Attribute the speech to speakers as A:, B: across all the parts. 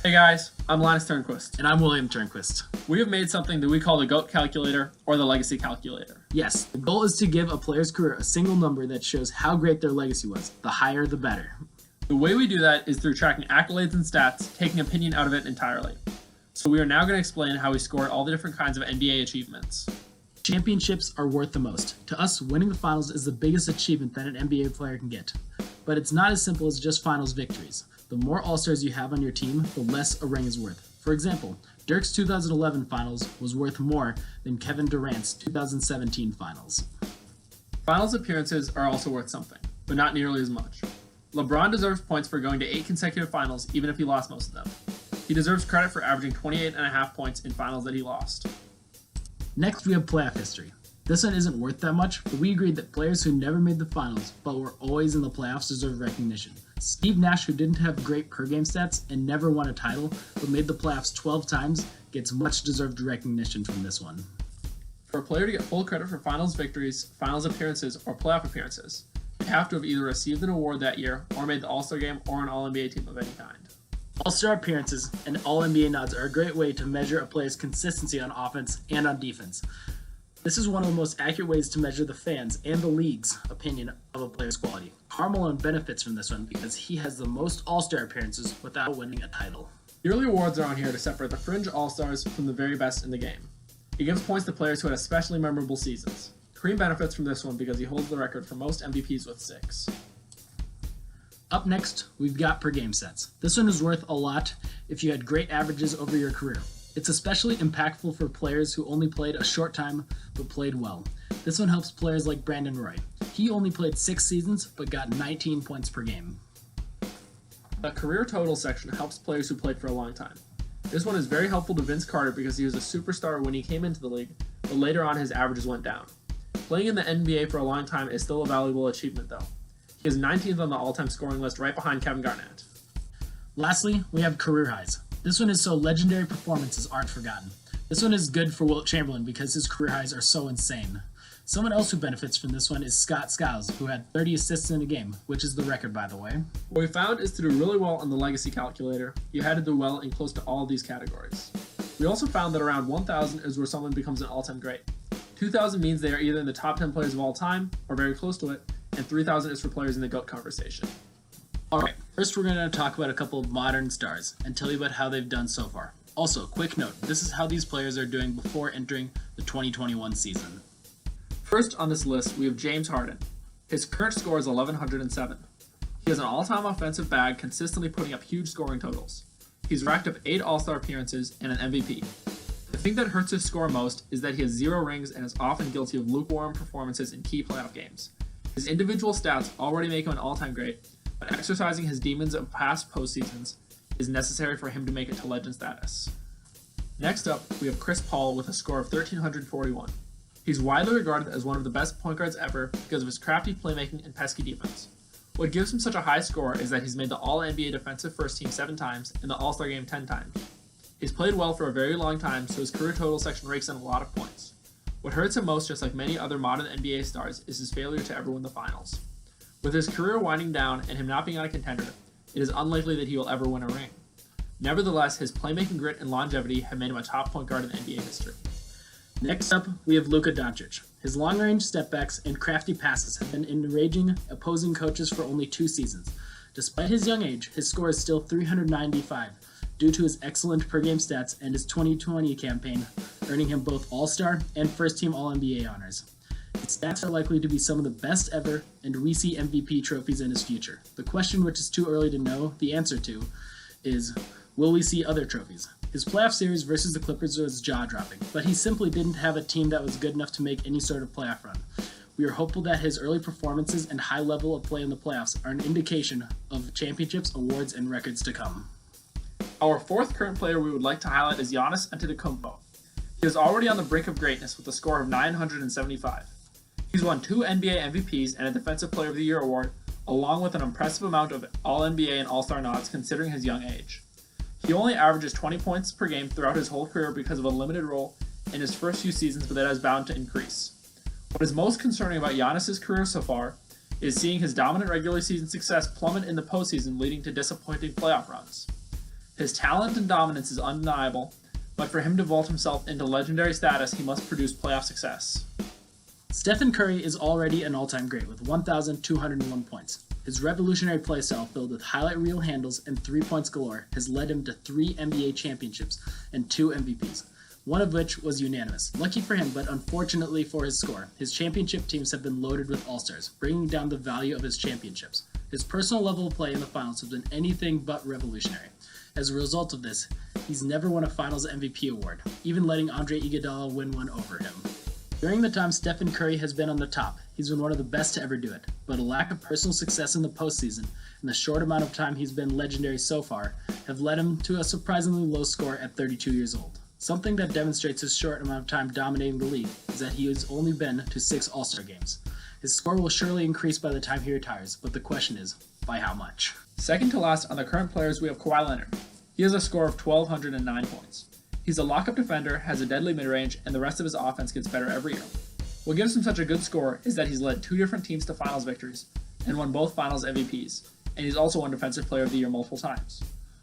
A: Hey guys, I'm Linus Turnquist.
B: And I'm William Turnquist.
A: We have made something that we call the GOAT calculator or the legacy calculator.
B: Yes, the goal is to give a player's career a single number that shows how great their legacy was. The higher, the better.
A: The way we do that is through tracking accolades and stats, taking opinion out of it entirely. So we are now going to explain how we scored all the different kinds of NBA achievements.
B: Championships are worth the most. To us, winning the finals is the biggest achievement that an NBA player can get. But it's not as simple as just finals victories. The more All-Stars you have on your team, the less a ring is worth. For example, Dirk's 2011 finals was worth more than Kevin Durant's 2017 finals.
A: Finals appearances are also worth something, but not nearly as much. LeBron deserves points for going to 8 consecutive finals, even if he lost most of them. He deserves credit for averaging 28.5 points in finals that he lost.
B: Next, we have playoff history. This one isn't worth that much, but we agreed that players who never made the finals but were always in the playoffs deserve recognition. Steve Nash, who didn't have great per-game stats and never won a title but made the playoffs 12 times, gets much deserved recognition from this one.
A: For a player to get full credit for finals victories, finals appearances, or playoff appearances, they have to have either received an award that year or made the All-Star game or an All-NBA team of any kind.
B: All-Star appearances and All-NBA nods are a great way to measure a player's consistency on offense and on defense. This is one of the most accurate ways to measure the fans' and the league's opinion of a player's quality. Karl Malone benefits from this one because he has the most All-Star appearances without winning a title.
A: Yearly awards are on here to separate the fringe All-Stars from the very best in the game. It gives points to players who had especially memorable seasons. Kareem benefits from this one because he holds the record for most MVPs with 6.
B: Up next, we've got per-game stats. This one is worth a lot if you had great averages over your career. It's especially impactful for players who only played a short time but played well. This one helps players like Brandon Roy. He only played 6 seasons but got 19 points per game.
A: The career total section helps players who played for a long time. This one is very helpful to Vince Carter because he was a superstar when he came into the league, but later on his averages went down. Playing in the NBA for a long time is still a valuable achievement though. He is 19th on the all-time scoring list right behind Kevin Garnett.
B: Lastly, we have career highs. This one is so legendary performances aren't forgotten. This one is good for Wilt Chamberlain because his career highs are so insane. Someone else who benefits from this one is Scott Skiles, who had 30 assists in a game, which is the record, by the way.
A: What we found is to do really well on the legacy calculator, you had to do well in close to all of these categories. We also found that around 1,000 is where someone becomes an all-time great. 2,000 means they are either in the top 10 players of all time, or very close to it, and 3,000 is for players in the GOAT conversation.
B: Alright, first we're going to talk about a couple of modern stars and tell you about how they've done so far. Also, quick note, this is how these players are doing before entering the 2021 season.
A: First on this list, we have James Harden. His current score is 1,107. He has an all-time offensive bag, consistently putting up huge scoring totals. He's racked up 8 All-Star appearances and an MVP. The thing that hurts his score most is that he has 0 rings and is often guilty of lukewarm performances in key playoff games. His individual stats already make him an all-time great, but exercising his demons of past postseasons is necessary for him to make it to legend status. Next up, we have Chris Paul with a score of 1,341. He's widely regarded as one of the best point guards ever because of his crafty playmaking and pesky defense. What gives him such a high score is that he's made the All-NBA defensive first team 7 times and the All-Star game 10 times. He's played well for a very long time, so his career total section rakes in a lot of points. What hurts him most, just like many other modern NBA stars, is his failure to ever win the finals. With his career winding down and him not being on a contender, it is unlikely that he will ever win a ring. Nevertheless, his playmaking grit and longevity have made him a top point guard in NBA history.
B: Next up, we have Luka Doncic. His long-range stepbacks and crafty passes have been enraging opposing coaches for only 2 seasons. Despite his young age, his score is still 395 due to his excellent per-game stats and his 2020 campaign, earning him both All-Star and first-team All-NBA honors. His stats are likely to be some of the best ever, and we see MVP trophies in his future. The question, which is too early to know the answer to, is, will we see other trophies? His playoff series versus the Clippers was jaw-dropping, but he simply didn't have a team that was good enough to make any sort of playoff run. We are hopeful that his early performances and high level of play in the playoffs are an indication of championships, awards, and records to come.
A: Our 4th current player we would like to highlight is Giannis Antetokounmpo. He is already on the brink of greatness with a score of 975. He's won 2 NBA MVPs and a Defensive Player of the Year award, along with an impressive amount of All-NBA and All-Star nods considering his young age. He only averages 20 points per game throughout his whole career because of a limited role in his first few seasons, but that is bound to increase. What is most concerning about Giannis' career so far is seeing his dominant regular season success plummet in the postseason, leading to disappointing playoff runs. His talent and dominance is undeniable, but for him to vault himself into legendary status, he must produce playoff success.
B: Stephen Curry is already an all-time great with 1,201 points. His revolutionary playstyle filled with highlight reel handles and 3 points galore has led him to 3 NBA championships and 2 MVPs, one of which was unanimous. Lucky for him, but unfortunately for his score, his championship teams have been loaded with all-stars, bringing down the value of his championships. His personal level of play in the finals has been anything but revolutionary. As a result of this, he's never won a Finals MVP award, even letting Andre Iguodala win one over him. During the time Stephen Curry has been on the top, he's been one of the best to ever do it, but a lack of personal success in the postseason and the short amount of time he's been legendary so far have led him to a surprisingly low score at 32 years old. Something that demonstrates his short amount of time dominating the league is that he has only been to 6 All-Star games. His score will surely increase by the time he retires, but the question is, by how much?
A: Second to last on the current players, we have Kawhi Leonard. He has a score of 1,209 points. He's a lock-up defender, has a deadly mid-range, and the rest of his offense gets better every year. What gives him such a good score is that he's led 2 different teams to finals victories and won both finals MVPs, and he's also won Defensive Player of the Year multiple times.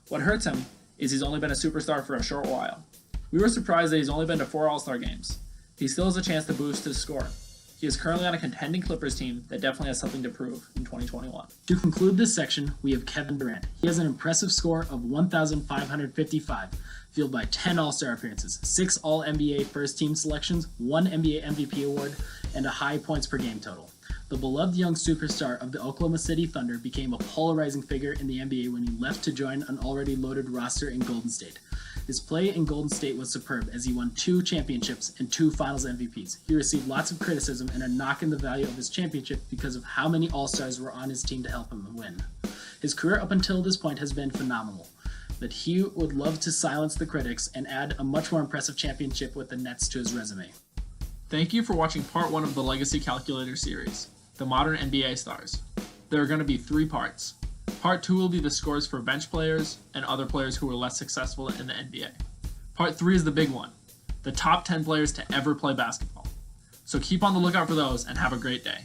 A: What hurts him is he's only been a superstar for a short while. We were surprised that he's only been to 4 All-Star games. He still has a chance to boost his score. He is currently on a contending Clippers team that definitely has something to prove in 2021.
B: To conclude this section, we have Kevin Durant. He has an impressive score of 1,555, fueled by 10 All-Star appearances, 6 All-NBA first-team selections, 1 NBA MVP award, and a high points per game total. The beloved young superstar of the Oklahoma City Thunder became a polarizing figure in the NBA when he left to join an already loaded roster in Golden State. His play in Golden State was superb as he won 2 championships and 2 finals MVPs. He received lots of criticism and a knock in the value of his championship because of how many All-Stars were on his team to help him win. His career up until this point has been phenomenal, but he would love to silence the critics and add a much more impressive championship with the Nets to his resume.
A: Thank you for watching part 1 of the Legacy Calculator series, The Modern NBA Stars. There are going to be 3 parts. Part 2 will be the scores for bench players and other players who were less successful in the NBA. Part 3 is the big one, the top 10 players to ever play basketball. So keep on the lookout for those and have a great day.